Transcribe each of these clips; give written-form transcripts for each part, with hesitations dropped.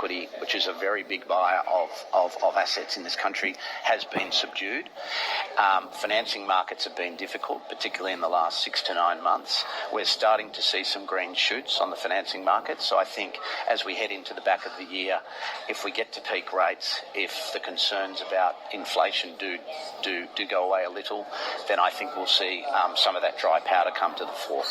equity, which is a very big buyer of assets in this country, has been subdued. Financing markets have been difficult, particularly in the last 6 to 9 months. We're starting to see some green shoots on the financing market. So I think as we head into the back of the year, if we get to peak rates, if the concerns about inflation do go away a little, then I think we'll see some of that dry powder come to the fore.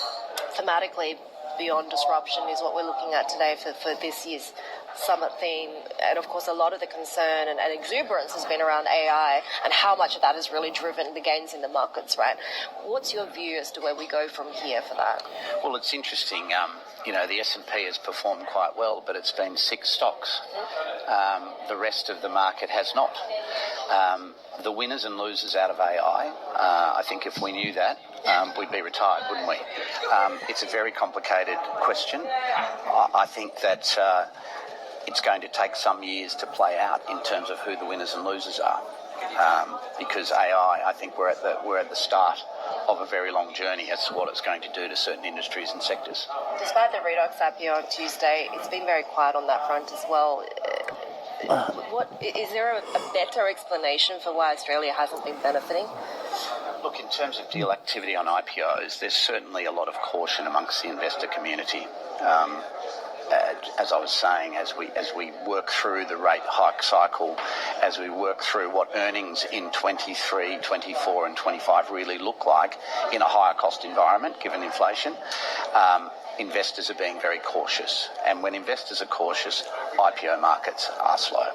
Thematically, beyond disruption is what we're looking at today for this year's summit theme. And of course, a lot of the concern and exuberance has been around AI and how much of that has really driven the gains in the markets, right? What's your view as to where we go from here for that? Well, it's interesting. The S&P has performed quite well, but it's been 6 stocks. The rest of the market has not. The winners and losers out of AI, I think if we knew that, we'd be retired, wouldn't we? It's a very complicated question. I think that it's going to take some years to play out in terms of who the winners and losers are. Because AI, I think we're at the start of a very long journey as to what it's going to do to certain industries and sectors. Despite the Redox IPO on Tuesday, it's been very quiet on that front as well. Is there a better explanation for why Australia hasn't been benefiting? Look, in terms of deal activity on IPOs, there's certainly a lot of caution amongst the investor community. As I was saying, as we work through the rate hike cycle, as we work through what earnings in 23, 24 and 25 really look like in a higher cost environment, given inflation, investors are being very cautious. And when investors are cautious, IPO markets are slow.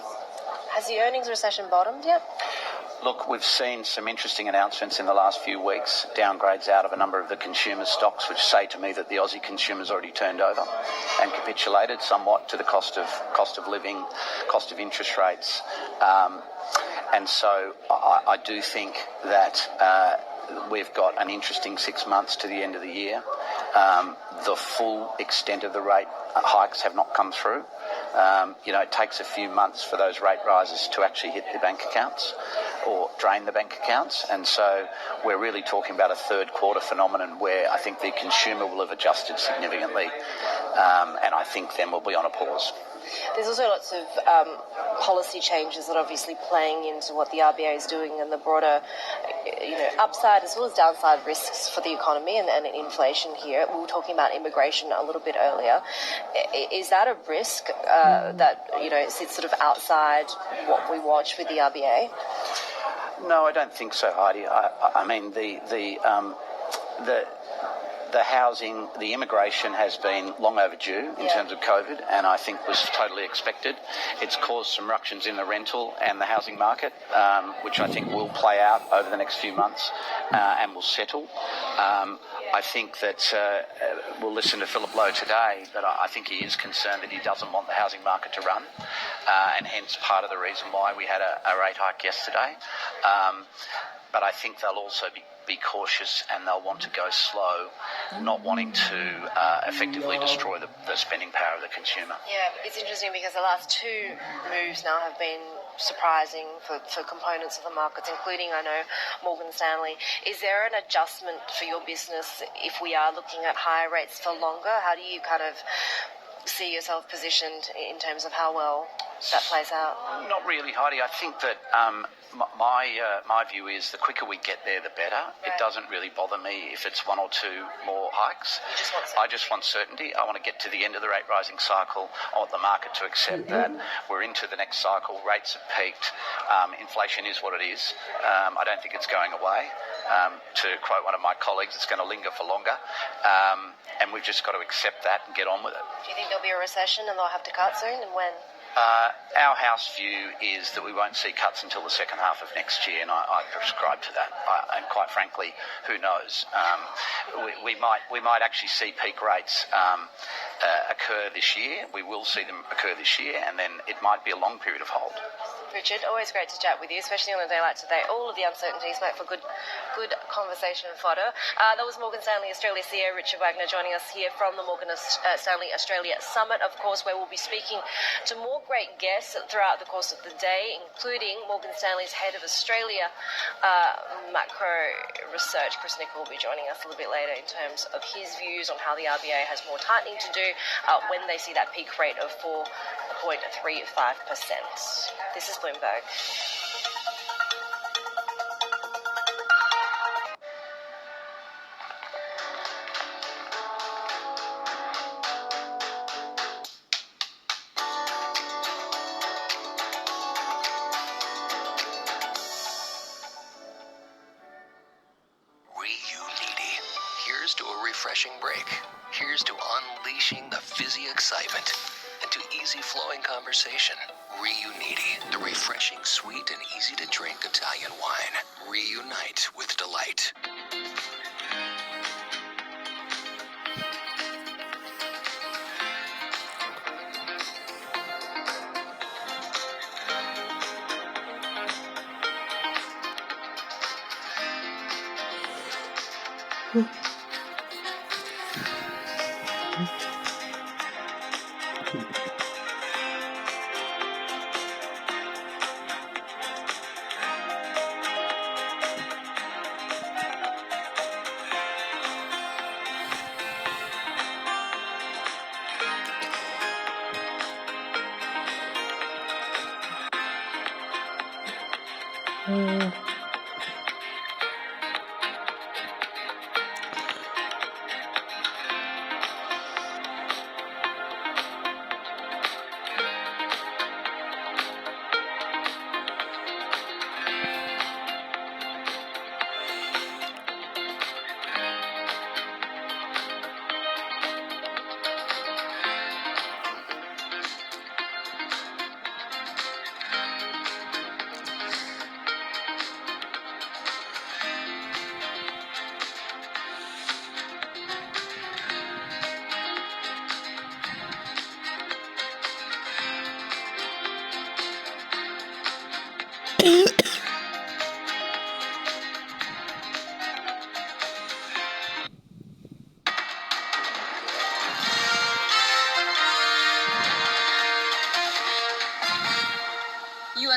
Has the earnings recession bottomed yet? Look, we've seen some interesting announcements in the last few weeks, downgrades out of a number of the consumer stocks, which say to me that the Aussie consumer's already turned over and capitulated somewhat to the cost of living, cost of interest rates. And so I do think that we've got an interesting 6 months to the end of the year. The full extent of the rate hikes have not come through. It takes a few months for those rate rises to actually hit the bank accounts or drain the bank accounts. And so we're really talking about a third quarter phenomenon where I think the consumer will have adjusted significantly. And I think then we'll be on a pause. There's also lots of policy changes that are obviously playing into what the RBA is doing and the broader, upside as well as downside risks for the economy and inflation here. We were talking about immigration a little bit earlier. Is that a risk that, sits sort of outside what we watch with the RBA? No, I don't think so, Heidi. I mean, the housing, the immigration has been long overdue in terms of COVID, and I think was totally expected. It's caused some ructions in the rental and the housing market, which I think will play out over the next few months and will settle. I think that we'll listen to Philip Lowe today, but I think he is concerned that he doesn't want the housing market to run, and hence part of the reason why we had a rate hike yesterday. But I think they'll also be cautious and they'll want to go slow, not wanting to effectively destroy the spending power of the consumer. Yeah, it's interesting because the last 2 moves now have been surprising for components of the markets, including, I know, Morgan Stanley. Is there an adjustment for your business if we are looking at higher rates for longer? How do you kind of see yourself positioned in terms of how well that plays out? Not really, Heidi. I think that my view is the quicker we get there, the better. Right. It doesn't really bother me if it's 1 or 2 more hikes. I just want certainty. I want to get to the end of the rate rising cycle. I want the market to accept that we're into the next cycle. Rates have peaked. Inflation is what it is. I don't think it's going away. To quote one of my colleagues, it's going to linger for longer. And we've just got to accept that and get on with it. Do you think there'll be a recession and they'll have to cut soon, and when? Our house view is that we won't see cuts until the second half of next year, and I prescribe to that. And quite frankly, who knows? We might actually see peak rates occur this year. We will see them occur this year, and then it might be a long period of hold. Richard, always great to chat with you, especially on a day like today. All of the uncertainties make for good conversation and fodder. That was Morgan Stanley Australia CEO Richard Wagner joining us here from the Morgan Stanley Australia Summit, of course, where we'll be speaking to more great guests throughout the course of the day, including Morgan Stanley's head of Australia macro research, Chris Nicol, will be joining us a little bit later in terms of his views on how the RBA has more tightening to do when they see that peak rate of 4 This is Bloomberg. Reuniti. Here's to a refreshing break. Here's to unleashing the fizzy excitement. And to easy flowing conversation. Reuniti. The refreshing, sweet, and easy to drink Italian wine. Reunite with delight.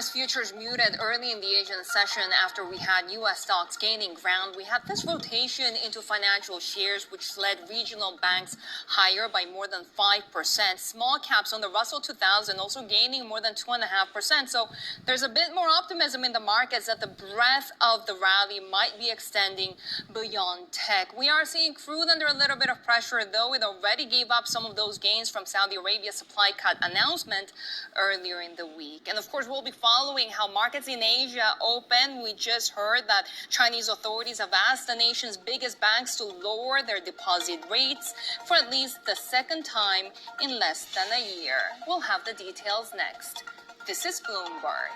U.S. futures muted early in the Asian session after we had U.S. stocks gaining ground. We had this rotation into financial shares, which led regional banks higher by more than 5%. Small caps on the Russell 2000 also gaining more than 2.5%. So there's a bit more optimism in the markets that the breadth of the rally might be extending beyond tech. We are seeing crude under a little bit of pressure, though it already gave up some of those gains from Saudi Arabia's supply cut announcement earlier in the week. And of course, we'll be following how markets in Asia open. We just heard that Chinese authorities have asked the nation's biggest banks to lower their deposit rates for at least the second time in less than a year. We'll have the details next. This is Bloomberg.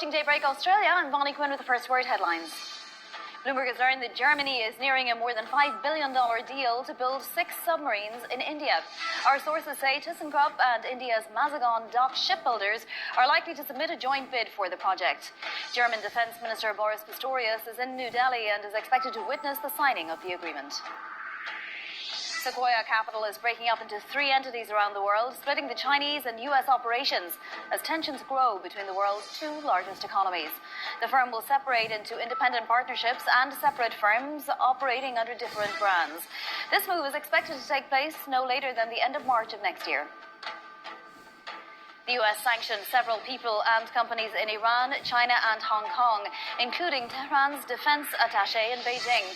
watching Daybreak Australia. I'm Bonnie Quinn with the first word headlines. Bloomberg has learned that Germany is nearing a more than $5 billion deal to build 6 submarines in India. Our sources say ThyssenKrupp and India's Mazagon Dock shipbuilders are likely to submit a joint bid for the project. German Defence Minister Boris Pistorius is in New Delhi and is expected to witness the signing of the agreement. Sequoia Capital is breaking up into 3 entities around the world, splitting the Chinese and US operations as tensions grow between the world's 2 largest economies. The firm will separate into independent partnerships and separate firms operating under different brands. This move is expected to take place no later than the end of March of next year. The US sanctioned several people and companies in Iran, China and Hong Kong, including Tehran's defense attaché in Beijing.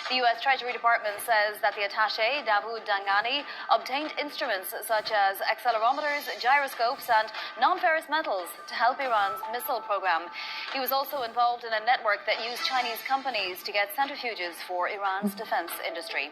The US Treasury Department says that the attaché, Dawood Dangani, obtained instruments such as accelerometers, gyroscopes and non-ferrous metals to help Iran's missile program. He was also involved in a network that used Chinese companies to get centrifuges for Iran's defense industry.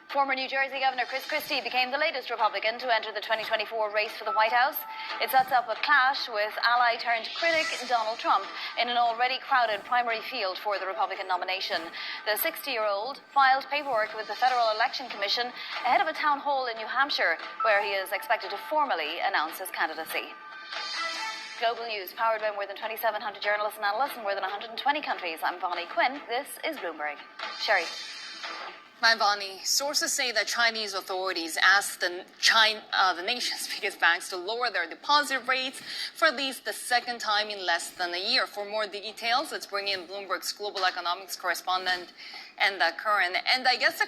Former New Jersey Governor Chris Christie became the latest Republican to enter the 2024 race for the White House. It sets up a clash with ally-turned-critic Donald Trump in an already crowded primary field for the Republican nomination. The 60-year-old filed paperwork with the Federal Election Commission ahead of a town hall in New Hampshire, where he is expected to formally announce his candidacy. Global news powered by more than 2,700 journalists and analysts in more than 120 countries. I'm Bonnie Quinn. This is Bloomberg. Sherry. My Bonnie, sources say that Chinese authorities asked the nation's biggest banks to lower their deposit rates for at least the second time in less than a year. For more details, let's bring in Bloomberg's global economics correspondent, Enda Curran. And I guess the